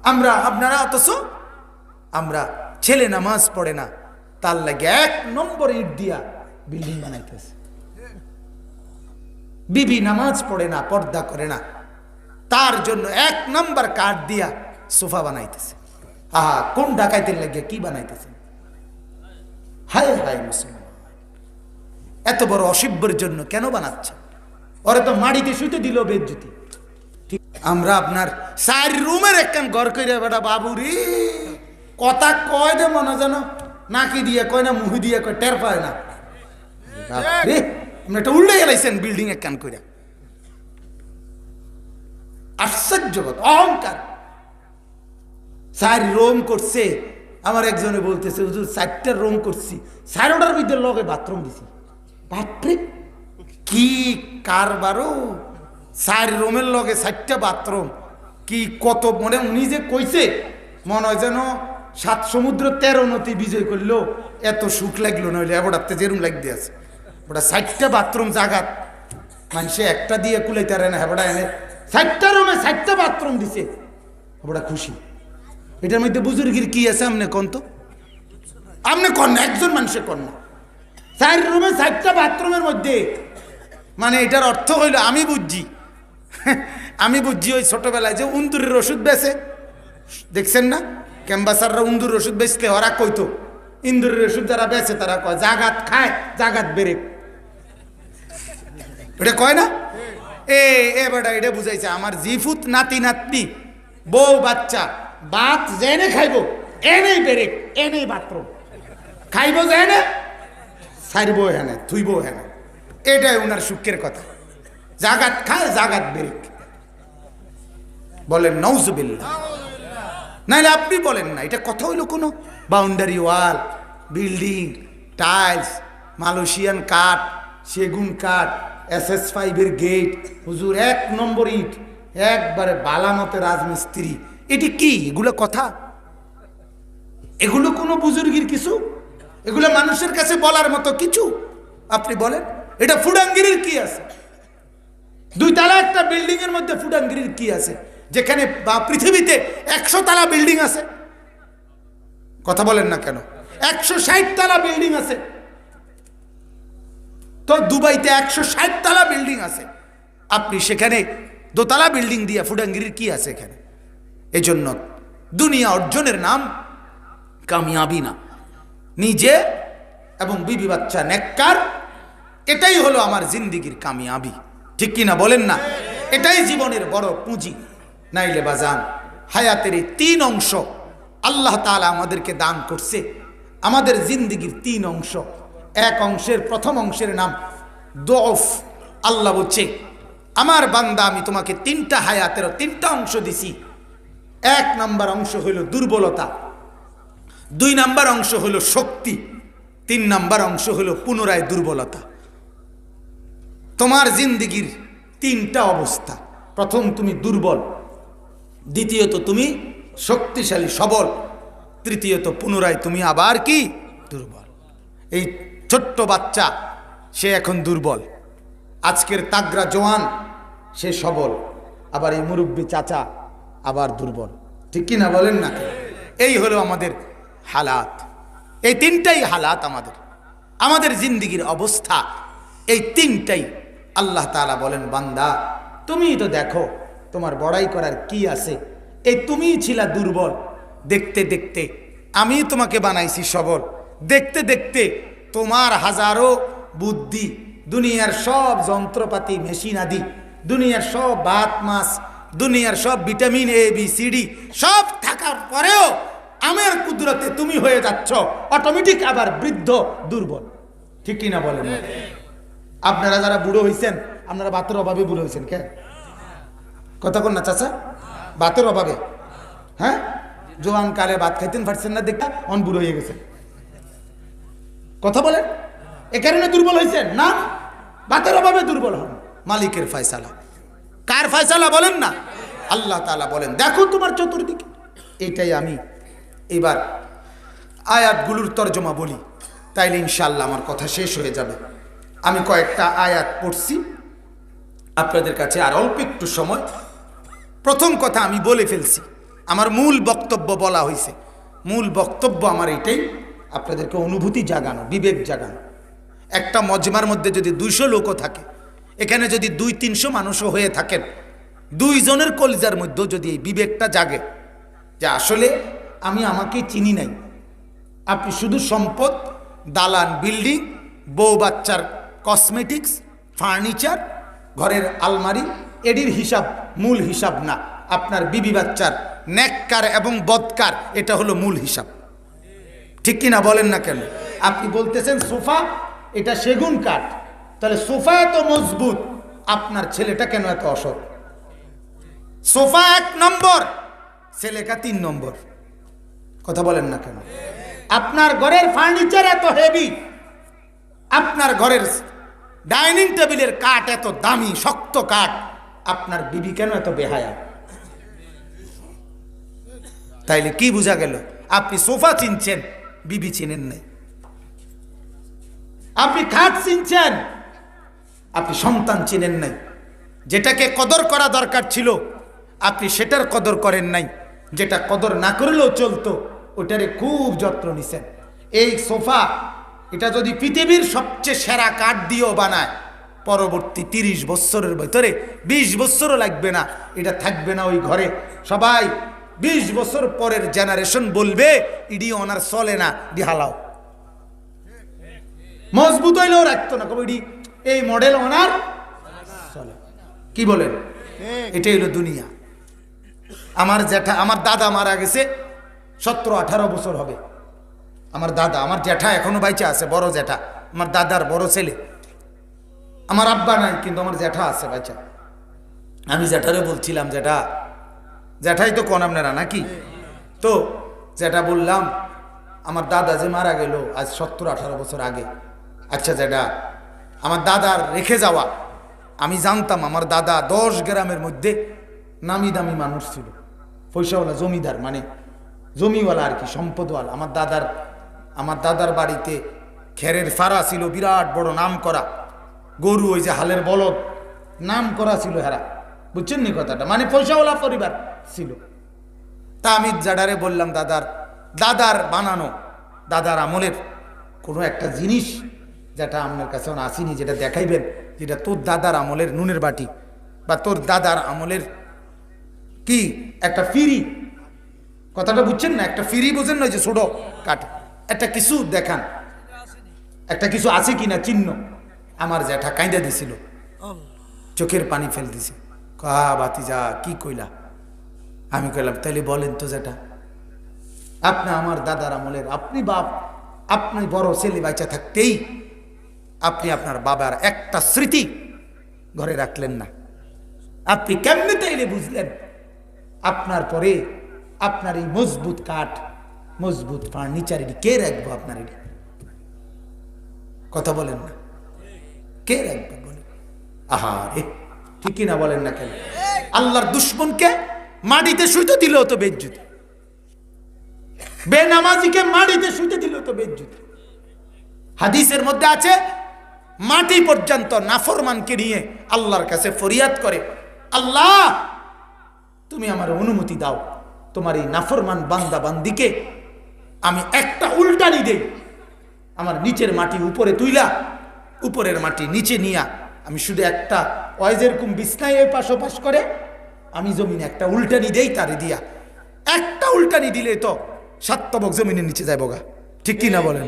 আমরা আপনারা অথচ আমরা ছেলে নামাজ পড়ে না তার লাগে 1 নম্বর ইট দিয়া বিল্ডিং বানাইতেছে। বিবি নামাজ পড়ে না, পর্দা করে না, তার জন্য 1 নম্বর কাঠ দিয়া সোফা বানাইতেছে। আহা, কোন ডাকাইতের লাগে কি বানাইতেছে? হায় হায় মুসলমান, এত বড় অসভ্যের জন্য কেন বানাচ্ছে? ওরা তো মাটিতে শুইতে দিল বেজ্জতি। ঠিক, আমরা আপনার 4 রুমের একখান ঘর কইরা বেটা বাবুরি কথা কয় দে মনে যেন নাকি দিয়ে কয় না মুহি দিয়ে কয়, টের পায় না। আপনি একটা উল্টে গেলাইছেন বিল্ডিং একখান কইরা। আশ্চর্যগত অহংকার। 4 রুম করছে। আমার একজনে বলতেছে, হুজুর 4টা রুম করছি, 4টার ভিতরে লগে বাথরুম দিছি। বাপরে কি কারবারও! 4 রুমের লগে 4টা বাথরুম, কি কত! মনে উনি যে কইছে মনে হয় যেন 7 সমুদ্র 13 নদী বিজয় করলো, এত সুখ লাগলো। নইলে এবারতে যেরুম লাগতে আছে ওটা 4টা বাথরুম জাগাত মানুষে একটা দিয়ে কুলাইতে পারে না। হেবড়া এনে 4টা রুমে 4টা বাথরুম দিছে, ওটা খুশি। এটার মধ্যে বুজুর্গির কি আছে আপনি কোন তো? আপনি কন না, একজন মানুষের কন না। 4 রুমে 4টা বাথরুমের মধ্যে, মানে এটার অর্থ হইল আমি বুঝছি আমি বুঝছি ওই ছোটবেলায় যে উন্দুরের ওষুধ বেচে দেখছেন না, ক্যাম্বাসাররা উন্দুরের ওষুধ বেচতে ওরা কইতো ইন্দুরের ওষুধ যারা বেচে তারা কয় জাগাত খায় জাগাত বেড়ে, এটা কয় না? এ বেটা এটা বুঝাইছে আমার জিফুত নাতি নাতনি বউ বাচ্চা বাত জেনে খাইবো এনেই বেড়ে এনেই বাথরুম খাইবো জেনে সারবো হেনে থুইবো হেনে, এটাই ওনার সুখের কথা। জাগাত খায় জাগাত বেড়ে। বলেন নাউজুবিল্লাহ। নাইলে আপনি বলেন না, এটা কথা হইল কোনো? Boundary wall, building, tiles, Malaysian কাঠ, সেগুন কাঠ, SS5-এর গেট, হুজুর 1 নম্বর ইট, একবারে বালামতে রাজমিস্ত্রি। এটি কি? এগুলো কথা? এগুলো কোনো বুজুর্গির কিছু? এগুলো মানুষের কাছে বলার মতো কিছু? আপনি বলেন এটা ফুডাঙ্গিরির কি আছে? 2 তলা একটা বিল্ডিং এর মধ্যে ফুডাঙ্গিরির কি আছে? যেখানে পৃথিবীতে 100 তলা বিল্ডিং আছে। কথা বলেন না কেন? 160 তলা বিল্ডিং আছে। তো দুবাইতে 160 তলা বিল্ডিং আছে, আপনি সেখানে 2 তলা বিল্ডিং দিয়া ফুডাঙ্গিরির কি আছে এখানে? এই জন্য দুনিয়া অর্জনের নাম কামিয়াবি না, নিজে এবং বিবি বাচ্চা নেককার, এটাই হলো আমার জিন্দিগির কামিয়াবি। ঠিক কি না বলেন না? এটাই জীবনের বড় পুঁজি। নাইলে বাজান হায়াতের এই 3 অংশ আল্লাহ তাআলা আমাদেরকে দান করছে। আমাদের জিন্দিগির 3 অংশ। 1 অংশের প্রথম অংশের নাম দোফ। আল্লাহ বলছে আমার বান্দা আমি তোমাকে 3টা হায়াতের 3টা অংশ দিছি। 1 নাম্বার অংশ হইল দুর্বলতা, 2 নাম্বার অংশ হইল শক্তি, 3 নাম্বার অংশ হইল পুনরায় দুর্বলতা। তোমার জিন্দিগির 3টা অবস্থা। প্রথম তুমি দুর্বল, দ্বিতীয়ত তুমি শক্তিশালী সবল, তৃতীয়ত পুনরায় তুমি আবার কি দুর্বল। এই ছোট্ট বাচ্চা সে এখন দুর্বল, আজকের তাগড়া জওয়ান সে সবল, আবার এই মুরব্বী চাচা আবার দুর্বল। ঠিক কি না বলেন না? এই হলো আমাদের হালাত। এই 3টাই হালাত আমাদের জিন্দিগির অবস্থা। এই 3টাই আল্লাহ তাআলা বলেন বান্দা তুমি তো দেখো তোমার বড়াই করার কি আছে? এই তুমিই ছিলা দুর্বল, দেখতে দেখতে আমি তোমাকে বানাইছি সবল। দেখতে দেখতে তোমার হাজারো বুদ্ধি, দুনিয়ার সব যন্ত্রপাতি মেশিন আদি, দুনিয়ার সব ভাত মাছ, দুনিয়ার সব ভিটামিন ABCD সব থাকার পরেও আমার কুদরতে তুমি হয়ে যাচ্ছ অটোমেটিক আবার বৃদ্ধ দুর্বল। ঠিক কি না বলেন? আপনারা যারা বুড়ো হয়েছেন, আপনারা ভাতের অভাবে বুড়ো হয়েছেন কে? কথা কন না চাচা, ভাতের অভাবে। হ্যাঁ, জোয়ান কালে ভাত খাইতেন পারছেন না দেখা অন বুড়ো হয়ে গেছেন। কথা বলেন, এ কারণে দুর্বল হয়েছেন না? ভাতের অভাবে দুর্বল হন। মালিকের ফয়সালা। কার ফয়সালা বলেন না? আল্লাহ তাআলা বলেন দেখো তোমার চতুর্দিকে। এটাই আমি এবার আয়াতগুলোর তর্জমা বলি, তাইলে ইনশাআল্লাহ আমার কথা শেষ হয়ে যাবে। আমি কয়েকটা আয়াত পড়ছি আপনাদের কাছে, আর অল্প একটু সময়। প্রথম কথা আমি বলে ফেলছি, আমার মূল বক্তব্য বলা হয়েছে, মূল বক্তব্য আমার এটাই, আপনাদেরকে অনুভূতি জাগানো, বিবেক জাগানো। একটা মজমার মধ্যে যদি 200 লোকও থাকে, এখানে যদি 200-300 মানুষও হয়ে থাকেন, 2 জনের কলিজার মধ্যেও যদি এই বিবেকটা জাগে যে আসলে আমি আমাকে চিনি নাই, আপনি শুধু সম্পদ, দালান, বিল্ডিং, বউ বাচ্চার কসমেটিক্স, ফার্নিচার, ঘরের আলমারি, এটির হিসাব মূল হিসাব না। আপনার বিবি বাচ্চার নেককার এবং বদকার, এটা হলো মূল হিসাব। ঠিক কিনা বলেন না কেন? আপনি বলতেছেন সোফা এটা সেগুন কাঠ, তাহলে সোফা এত মজবুত, আপনার ছেলেটা কেন এত অসৎ? সোফা 1 নম্বর, ছেলেকা 3 নম্বর। কথা বলেন না কেন? আপনার ঘরের ফার্নিচার এত হেভি, আপনার ঘরের ডাইনিং টেবিলের কাঠ এত দামি শক্ত কাঠ, আপনার বিবি কেন এত বেহায়া? তাইলে কি বোঝা গেল? আপনি সোফা চিনছেন, বিবি চিনেন নাই। আপনি খাট চিনছেন, আপনি সন্তান চিনেন নাই। যেটাকে কদর করা দরকার ছিল আপনি সেটার কদর করেন নাই, যেটা কদর না করলেও চলতো ওটারে খুব যত্ন নিছেন। এই সোফা এটা যদি পৃথিবীর সবচেয়ে সেরা কাঠ দিয়েও বানায়, পরবর্তী 30 বছরের ভিতরে 20 বছরও লাগবে না, এটা থাকবে না ওই ঘরে। সবাই 20 বছর পরের জেনারেশন বলবে ইডি ওনার চলে না, দিহালাও। মজবুত হইলেও রাখতো না, কবে ইডি এই মডেল ওনার চলে। কি বলেন? এটাই হলো দুনিয়া। আমার জ্যাঠা, আমার দাদা মারা গেছে 17-18 বছর হবে। আমার দাদা, আমার জ্যাঠা এখনো বাইচা আছে, বড় জ্যাঠা, আমার দাদার বড় ছেলে। আমার আব্বা নাই, কিন্তু আমার জ্যাঠা আছে বাইচা। আমি জ্যাঠারে বলছিলাম, জ্যাঠাই তো কোন আপনারা নাকি? তো জ্যাঠা বললাম, আমার দাদা যে মারা গেল আজ 17-18 বছর আগে। আচ্ছা জ্যাঠা, আমার দাদার রেখে যাওয়া, আমি জানতাম আমার দাদা 10 গ্রামের মধ্যে নামি দামি মানুষ ছিল, পয়সাওয়ালা জমিদার, মানে জমিওয়ালা আর কি, সম্পদওয়ালা। আমার দাদার বাড়িতে খেরের ফাড়া ছিল, বিরাট বড় নাম করা গরু, ওই যে হালের বলদ, নাম করা ছিল হেরা, বুঝছেন নি কথাটা? মানে পয়সাওয়ালা পরিবার ছিল। তা আমি জাডারে বললাম, দাদার বানানো, দাদার আমলের কোনো একটা জিনিস যেটা আপনার কাছে আসেনি, যেটা দেখাইবেন, যেটা তোর দাদার আমলের নুনের বাটি বা তোর দাদার আমলের কি একটা ফিরি, কথাটা বুঝছেন না? একটা ফিরি বোঝেন না, যে ছোট কাঠ, একটা কিছু দেখান, একটা কিছু আছে কিনা চিহ্ন। আমার জ্যাঠা কাঁদা দিছিল, চোখের পানি ফেল দিছে, বাতিজা কি কইলা? আমি কইলাম, তাইলে বলেন তো জ্যাঠা, আপনি আমার দাদার আমলের, আপনি বাপ, আপনি বড় ছেলে বাইচা থাকতেই আপনি আপনার বাবার একটা স্মৃতি ঘরে রাখলেন না। আপনি কেমনে তাইলে বুঝলেন আপনার পরে আপনার এই মজবুত কাঠ, মজবুত ফার্নিচার এটি কে রাখবো? আপনার এটি কথা বলেন না, কে রাখবে? বলেন আহারে, ঠিক কিনা বলেন না কেন? আল্লাহর দুশ্মনকে মাটিতে শুইতে দিলেও তো বেজ্জুতি, বেনামাজিকে মাটিতে শুইতে দিলেও তো বেজ্জুতি। হাদিসের মধ্যে আছে, মাটি পর্যন্ত নাফরমানকে নিয়ে আল্লাহর কাছে ফরিয়াদ করে, আল্লাহ তুমি আমার অনুমতি দাও, তোমার এই নাফরমান বান্দা বান্দিকে আমি একটা উল্টানি দেই, আমার নিচের মাটি উপরে তুইলা, উপরের মাটি নিচে নিয়া, আমি শুধু একটা ওয়াইজের কুম বিছনায় এই পাশ ওপাশ করে, আমি জমিনে একটা উল্টানি দেই, তারে দিয়া একটা উল্টানি দিলে তো 7 তবক জমিনের নিচে যায় বগা। ঠিক কিনা বলেন?